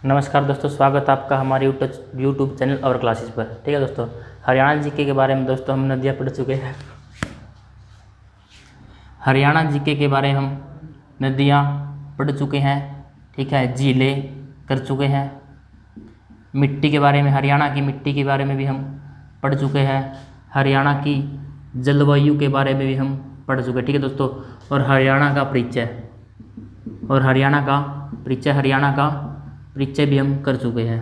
नमस्कार दोस्तों, स्वागत है आपका हमारे यूट्यूब चैनल और क्लासेस पर। ठीक है दोस्तों, हरियाणा जीके के बारे में दोस्तों हम नदियाँ पढ़ चुके हैं। हरियाणा जीके के बारे में हम नदियाँ पढ़ चुके हैं। ठीक है, झीलें कर चुके हैं। मिट्टी के बारे में, हरियाणा की मिट्टी के बारे में भी हम पढ़ चुके हैं। हरियाणा की जलवायु के बारे में भी हम पढ़ चुके हैं। ठीक है दोस्तों, और हरियाणा का परिचय भी हम कर चुके हैं।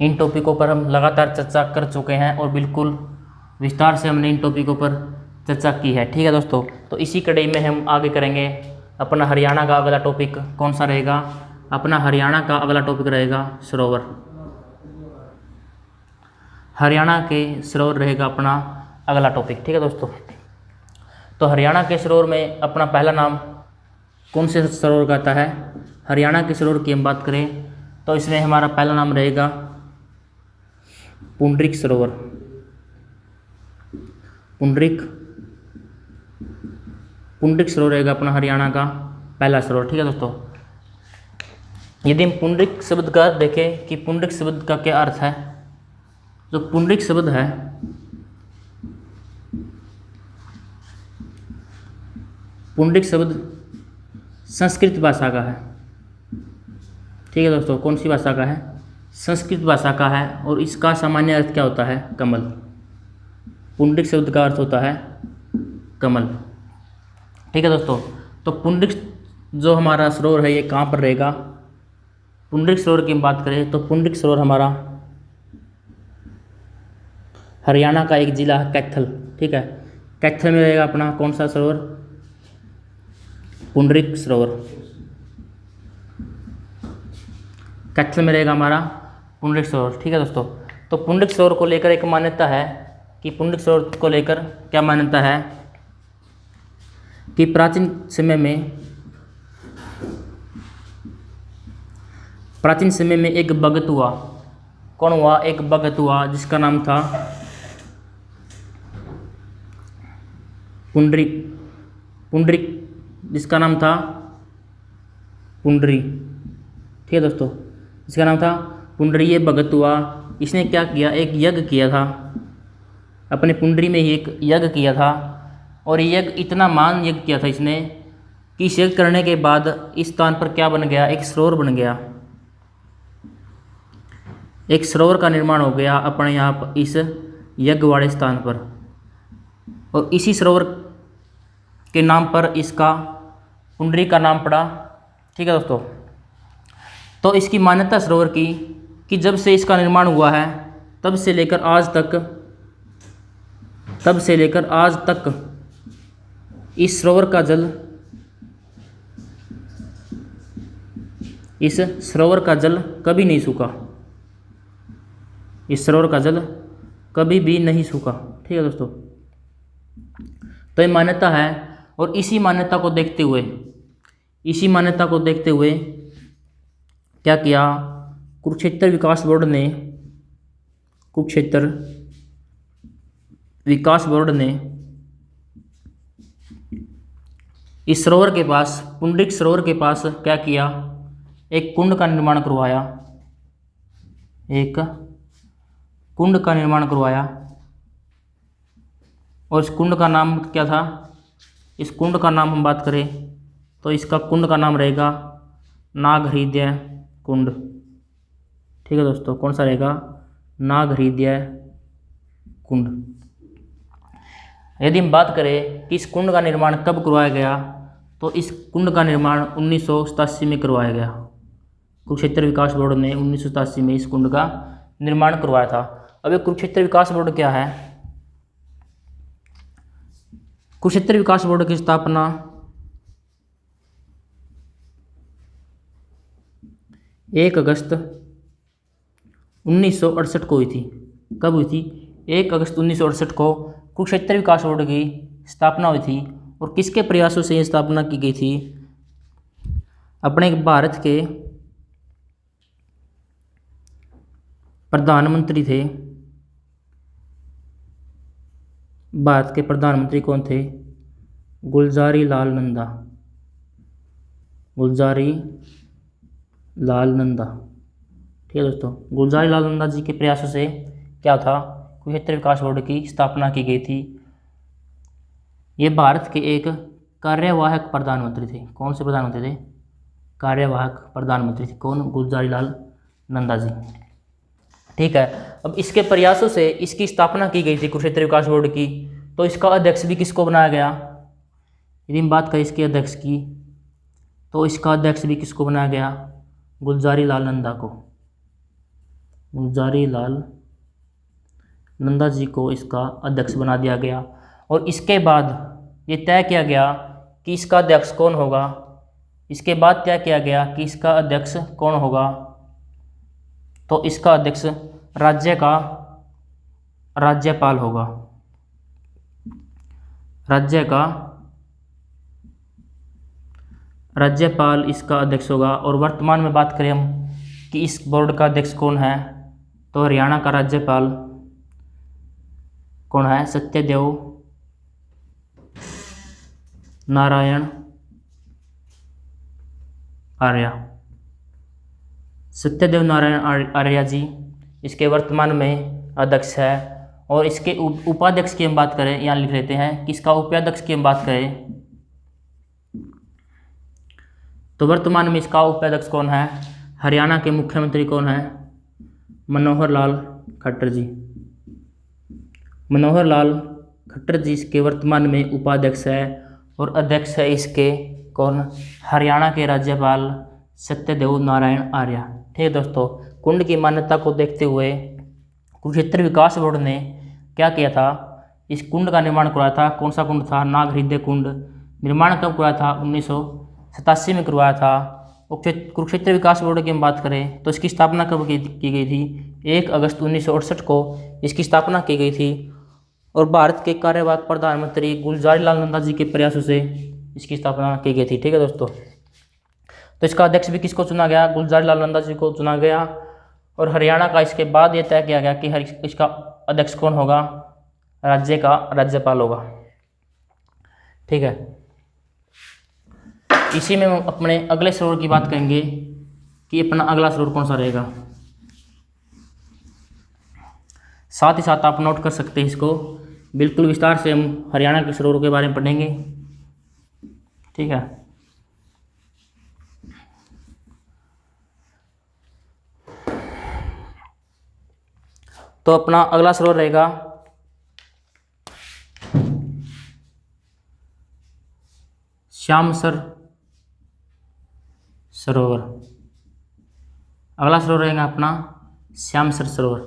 इन टॉपिकों पर हम लगातार चर्चा कर चुके हैं और बिल्कुल विस्तार से हमने इन टॉपिकों पर चर्चा की है। ठीक है दोस्तों, तो इसी कड़ी में हम आगे करेंगे। अपना हरियाणा का अगला टॉपिक कौन सा रहेगा? अपना हरियाणा का अगला टॉपिक रहेगा सरोवर। हरियाणा के सरोवर रहेगा अपना अगला टॉपिक। ठीक है दोस्तों, तो हरियाणा के सरोवर में अपना पहला नाम कौन से सरोवर का आता है? हरियाणा के सरोवर की हम बात करें तो इसमें हमारा पहला नाम रहेगा पुंडरिक सरोवर। पुंडरिक सरोवर रहेगा अपना हरियाणा का पहला सरोवर। ठीक है दोस्तों, यदि हम पुंडरिक शब्द का देखें कि पुंडरिक शब्द का क्या अर्थ है, जो पुंडरिक शब्द है पुंडरिक शब्द संस्कृत भाषा का है। ठीक है दोस्तों, कौन सी भाषा का है? संस्कृत भाषा का है। और इसका सामान्य अर्थ क्या होता है? कमल। पुंडरिक शब्द का अर्थ होता है कमल। ठीक है दोस्तों, तो पुंडरिक जो हमारा सरोवर है ये कहाँ पर रहेगा? पुंडरिक सरोवर की हम बात करें तो पुंडरिक सरोवर हमारा हरियाणा का एक जिला है कैथल। ठीक है, कैथल में रहेगा अपना कौन सा सरोवर? पुंडरिक सरोवर। कैथल में रहेगा हमारा पुंडरिक सरोवर। ठीक है दोस्तों, तो पुंडरिक सरोवर को लेकर एक मान्यता है कि पुंडरिक सरोवर को लेकर क्या मान्यता है कि प्राचीन समय में एक भगत हुआ। कौन हुआ? एक भगत हुआ जिसका नाम था पुंडरिक, जिसका नाम था पुंडरी। ठीक है दोस्तों, इसका नाम था पुंडरी। ये भगत हुआ, इसने क्या किया? एक यज्ञ किया था, अपने पुंडरी में ही एक यज्ञ किया था। और ये यज्ञ इतना महान यज्ञ किया था इसने कि इस यज्ञ करने के बाद इस स्थान पर क्या बन गया? एक सरोवर बन गया। एक सरोवर का निर्माण हो गया अपने यहाँ पर इस यज्ञ वाले स्थान पर, और इसी सरोवर के नाम पर इसका पुंडरी का नाम पड़ा। ठीक है दोस्तों, तो इसकी मान्यता सरोवर की कि जब से इसका निर्माण हुआ है तब से लेकर आज तक इस सरोवर का जल कभी नहीं सूखा। इस सरोवर का जल कभी भी नहीं सूखा। ठीक है दोस्तों, तो ये मान्यता है। और इसी मान्यता को देखते हुए क्या किया? कुरुक्षेत्र विकास बोर्ड ने इस सरोवर के पास, पुंडरिक सरोवर के पास क्या किया? एक कुंड का निर्माण करवाया। और इस कुंड का नाम क्या था? इस कुंड का नाम हम बात करें तो इसका कुंड का नाम रहेगा नागहृदय कुंड। ठीक है दोस्तों, कौन सा रहेगा? नागहृदय कुंड। यदि हम बात करें कि इस कुंड का निर्माण कब करवाया गया, तो इस कुंड का निर्माण 1987 में करवाया गया। कुरुक्षेत्र विकास बोर्ड ने 1987 में इस कुंड का निर्माण करवाया था। अब ये कुरुक्षेत्र विकास बोर्ड क्या है? कुरुक्षेत्र विकास बोर्ड की स्थापना 1 अगस्त 1968 को हुई थी। कब हुई थी? 1 अगस्त 1968 को कुरुक्षेत्र विकास बोर्ड की स्थापना हुई थी। और किसके प्रयासों से ये स्थापना की गई थी? अपने भारत के प्रधानमंत्री थे। भारत के प्रधानमंत्री कौन थे? गुलजारी लाल नंदा। लाल नंदा। ठीक है दोस्तों, गुलजारी लाल नंदा जी के प्रयासों से क्या था, कुरुक्षेत्र विकास बोर्ड की स्थापना की गई थी। ये भारत के एक कार्यवाहक प्रधानमंत्री थे। कौन से प्रधानमंत्री थे? कार्यवाहक प्रधानमंत्री थे। कौन? गुलजारी लाल नंदा जी। ठीक है, अब इसके प्रयासों से इसकी स्थापना की गई थी कुरुक्षेत्र विकास बोर्ड की। तो इसका अध्यक्ष भी किसको बनाया गया? यदि हम बात करें इसके अध्यक्ष की, तो इसका अध्यक्ष भी किसको बनाया गया? गुलजारी लाल नंदा को। गुलजारी लाल नंदा जी को इसका अध्यक्ष बना दिया गया। और इसके बाद ये तय किया गया कि इसका अध्यक्ष कौन होगा। इसके बाद तय किया गया कि इसका अध्यक्ष कौन होगा। तो इसका अध्यक्ष राज्य का राज्यपाल होगा। राज्य का राज्यपाल इसका अध्यक्ष होगा। और वर्तमान में बात करें हम कि इस बोर्ड का अध्यक्ष कौन है, तो हरियाणा का राज्यपाल कौन है? सत्यदेव नारायण आर्य। सत्यदेव नारायण आर्य जी इसके वर्तमान में अध्यक्ष है। और इसके उपाध्यक्ष की हम बात करें, यहाँ लिख लेते हैं कि इसका उपाध्यक्ष की हम बात करें तो वर्तमान में इसका उपाध्यक्ष कौन है? हरियाणा के मुख्यमंत्री कौन है? मनोहर लाल खट्टर जी। मनोहर लाल खट्टर जी इसके वर्तमान में उपाध्यक्ष है। और अध्यक्ष है इसके कौन? हरियाणा के राज्यपाल सत्यदेव नारायण आर्य। ठीक है दोस्तों, कुंड की मान्यता को देखते हुए कुरुक्षेत्र विकास बोर्ड ने क्या किया था? इस कुंड का निर्माण करवाया था। कौन सा कुंड था? नाग हृदय कुंड। निर्माण कब करवाया था? 1987 में करवाया था। कुरुक्षेत्र विकास बोर्ड की हम बात करें तो इसकी स्थापना कब की गई थी? 1 अगस्त 1968 को इसकी स्थापना की गई थी। और भारत के कार्यवाहक प्रधानमंत्री गुलजारी लाल नंदा जी के प्रयासों से इसकी स्थापना की गई थी। ठीक है दोस्तों, तो इसका अध्यक्ष भी किसको चुना गया? गुलजारी लाल नंदा जी को चुना गया। और हरियाणा का इसके बाद ये तय किया गया कि इसका अध्यक्ष कौन होगा? राज्य का राज्यपाल होगा। ठीक है, इसी में हम अपने अगले सरोवर की बात करेंगे कि अपना अगला सरोवर कौन सा रहेगा। साथ ही साथ आप नोट कर सकते हैं इसको। बिल्कुल विस्तार से हम हरियाणा के सरोवरों के बारे में पढ़ेंगे। ठीक है, तो अपना अगला सरोवर रहेगा श्यामसर सरोवर। अगला सरोवर रहेगा अपना श्यामसर सरोवर।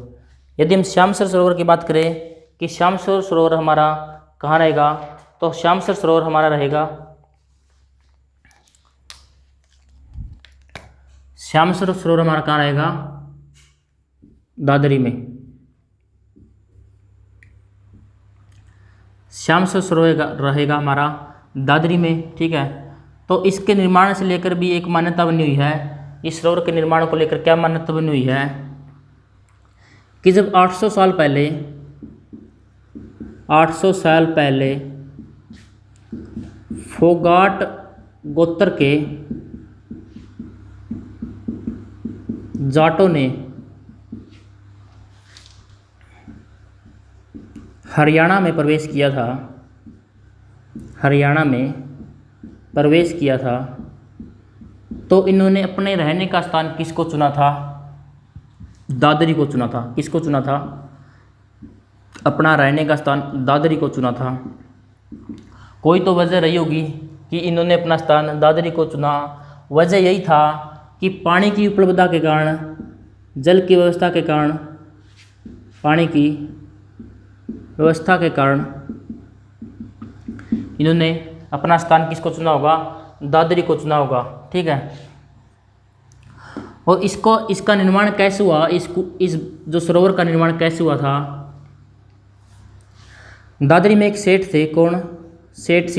यदि हम श्यामसर सरोवर की बात करें कि श्यामसर सरोवर हमारा कहाँ रहेगा, तो श्यामसर सरोवर हमारा रहेगा श्यामसर सरोवर हमारा कहाँ रहेगा? दादरी में। श्यामसर सरोवर रहेगा हमारा दादरी में। ठीक है, तो इसके निर्माण से लेकर भी एक मान्यता बनी हुई है। इस सरोवर के निर्माण को लेकर क्या मान्यता बनी हुई है कि जब 800 साल पहले फोगाट गोत्र के जाटों ने हरियाणा में प्रवेश किया था, तो इन्होंने अपने रहने का स्थान किसको चुना था? दादरी को चुना था। किसको चुना था? अपना रहने का स्थान दादरी को चुना था। कोई तो वजह रही होगी कि इन्होंने अपना स्थान दादरी को चुना। वजह यही था कि पानी की उपलब्धता के कारण, जल की व्यवस्था के कारण, पानी की व्यवस्था के कारण इन्होंने अपना स्थान किसको चुना होगा? दादरी को चुना होगा। ठीक है, और इसका निर्माण कैसे हुआ? इस जो सरोवर का निर्माण कैसे हुआ था? दादरी में एक सेठ थे। कौन? सेठ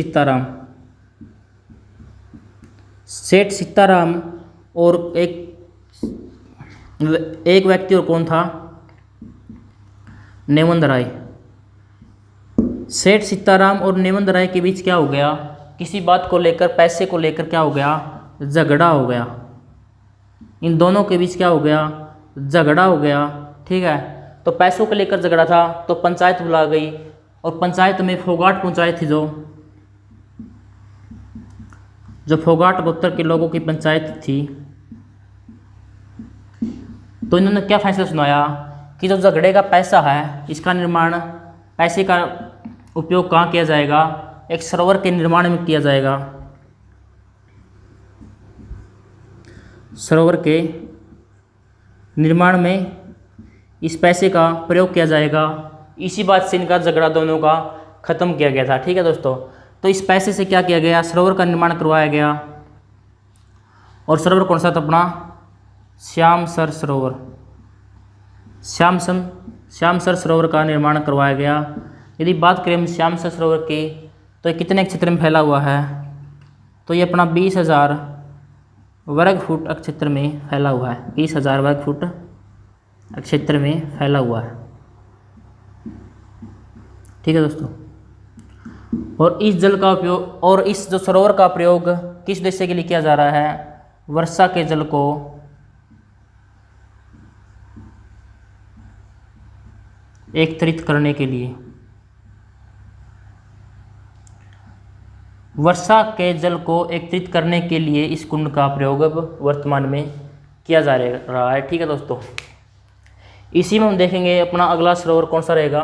सीताराम और एक व्यक्ति और कौन था? नेवंद राय। सेठ सीताराम और नेवंद राय के बीच क्या हो गया? किसी बात को लेकर, पैसे को लेकर क्या हो गया? झगड़ा हो गया। इन दोनों के बीच क्या हो गया, झगड़ा हो गया। ठीक है, तो पैसों को लेकर झगड़ा था, तो पंचायत बुला गई और पंचायत में फोगाट पंचायत थी, जो फोगाट गोत्र के लोगों की पंचायत थी। तो इन्होंने क्या फैसला सुनाया कि जो झगड़े का पैसा है, इसका निर्माण, पैसे का उपयोग कहाँ किया जाएगा, एक सरोवर के निर्माण में किया जाएगा। सरोवर के निर्माण में इस पैसे का प्रयोग किया जाएगा। इसी बात से इनका झगड़ा दोनों का खत्म किया गया था। ठीक है दोस्तों, तो इस पैसे से क्या किया गया, सरोवर का निर्माण करवाया गया। और सरोवर कौन सा था अपना, श्यामसर सरोवर। श्यामसर सरोवर का निर्माण करवाया गया। यदि बात करें हम श्यामसर सरोवर की, तो ये कितने क्षेत्र में फैला हुआ है, तो ये अपना 20,000 वर्ग फुट क्षेत्र में फैला हुआ है। 20,000 वर्ग फुट क्षेत्र में फैला हुआ है। ठीक है दोस्तों, और इस जल का उपयोग, और इस जो सरोवर का प्रयोग किस उद्देश्य के लिए किया जा रहा है, वर्षा के जल को एकत्रित करने के लिए। वर्षा के जल को एकत्रित करने के लिए इस कुंड का प्रयोग अब वर्तमान में किया जा रहा है। ठीक है दोस्तों, इसी में हम देखेंगे अपना अगला सरोवर कौन सा रहेगा।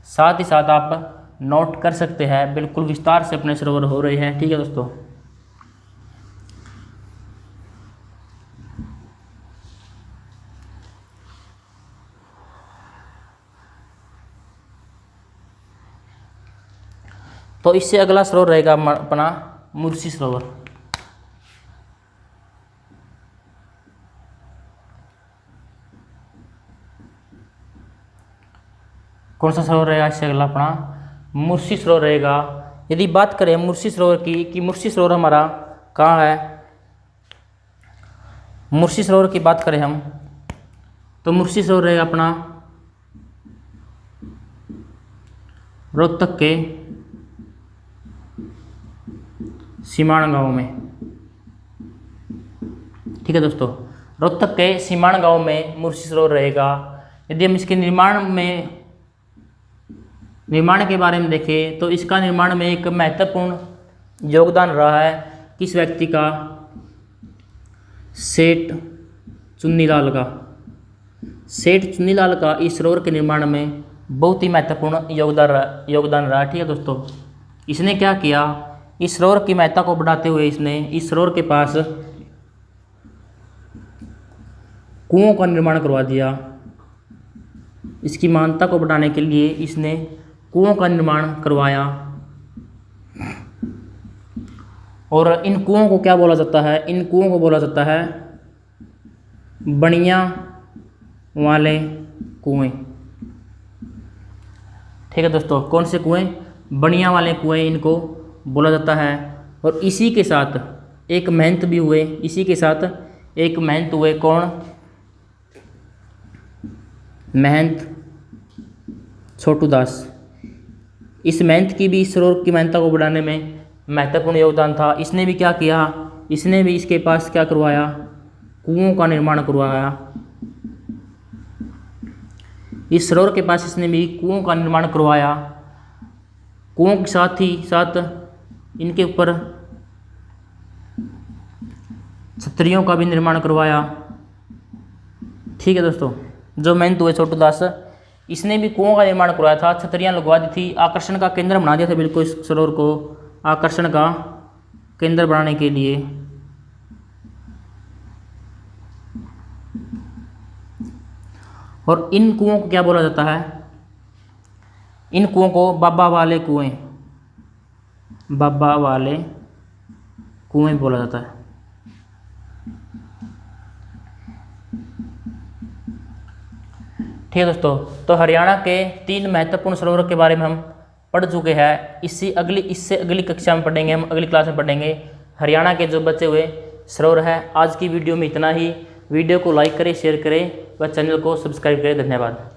साथ ही साथ आप नोट कर सकते हैं, बिल्कुल विस्तार से अपने सरोवर हो रहे हैं। ठीक है दोस्तों, तो इससे अगला सरोवर रहेगा अपना मुर्शी सरोवर। कौन सा सरोवर रहेगा, इससे अगला अपना मुर्शी सरोवर रहेगा। यदि बात करें मुर्शी सरोवर की कि मुर्शी सरोवर हमारा कहाँ है, मुर्शी सरोवर की बात करें हम, तो मुर्शी सरोवर रहेगा अपना रोहतक के सीमाण गांव में। ठीक है दोस्तों, रोहतक के सीमाण गांव में मुर्शी सरोवर रहेगा। यदि हम इसके निर्माण के बारे में देखें, तो इसका निर्माण में एक महत्वपूर्ण योगदान रहा है किस व्यक्ति का, सेठ चुन्नीलाल का। सेठ चुन्नीलाल का इस सरोवर के निर्माण में बहुत ही महत्वपूर्ण योगदान रहा। ठीक है दोस्तों, इसने क्या किया, इस सरोवर की महत्ता को बढ़ाते हुए इसने इस सरोवर के पास कुओं का निर्माण करवा दिया। इसकी मान्यता को बढ़ाने के लिए इसने कुओं का निर्माण करवाया। और इन कुओं को क्या बोला जाता है, इन कुओं को बोला जाता है बनिया वाले कुएं। ठीक है दोस्तों, कौन से कुएं, बनिया वाले कुएं इनको बोला जाता है। और इसी के साथ एक महंत भी हुए, इसी के साथ एक महंत हुए, कौन, महंत छोटू दास। इस महंत की भी इस सरोवर की महंता को बढ़ाने में महत्वपूर्ण योगदान था। इसने भी क्या किया, इसने भी इसके पास क्या करवाया, कुओं का निर्माण करवाया। इस सरोवर के पास इसने भी कुओं का निर्माण करवाया। कुओं के साथ ही साथ इनके ऊपर छतरियों का भी निर्माण करवाया। ठीक है दोस्तों, जो महंत हुए छोटू दास, इसने भी कुओं का निर्माण करवाया था, छतरियाँ लगवा दी थी, आकर्षण का केंद्र बना दिया था बिल्कुल इस सरोवर को आकर्षण का केंद्र बनाने के लिए। और इन कुओं को क्या बोला जाता है, इन कुओं को बाबा वाले कुएं, बाबा वाले कुएं बोला जाता है। ठीक है दोस्तों, तो हरियाणा के 3 महत्वपूर्ण सरोवरों के बारे में हम पढ़ चुके हैं। इससे अगली कक्षा में पढ़ेंगे, हम अगली क्लास में पढ़ेंगे हरियाणा के जो बचे हुए सरोवर है। आज की वीडियो में इतना ही। वीडियो को लाइक करें, शेयर करें व चैनल को सब्सक्राइब करें। धन्यवाद।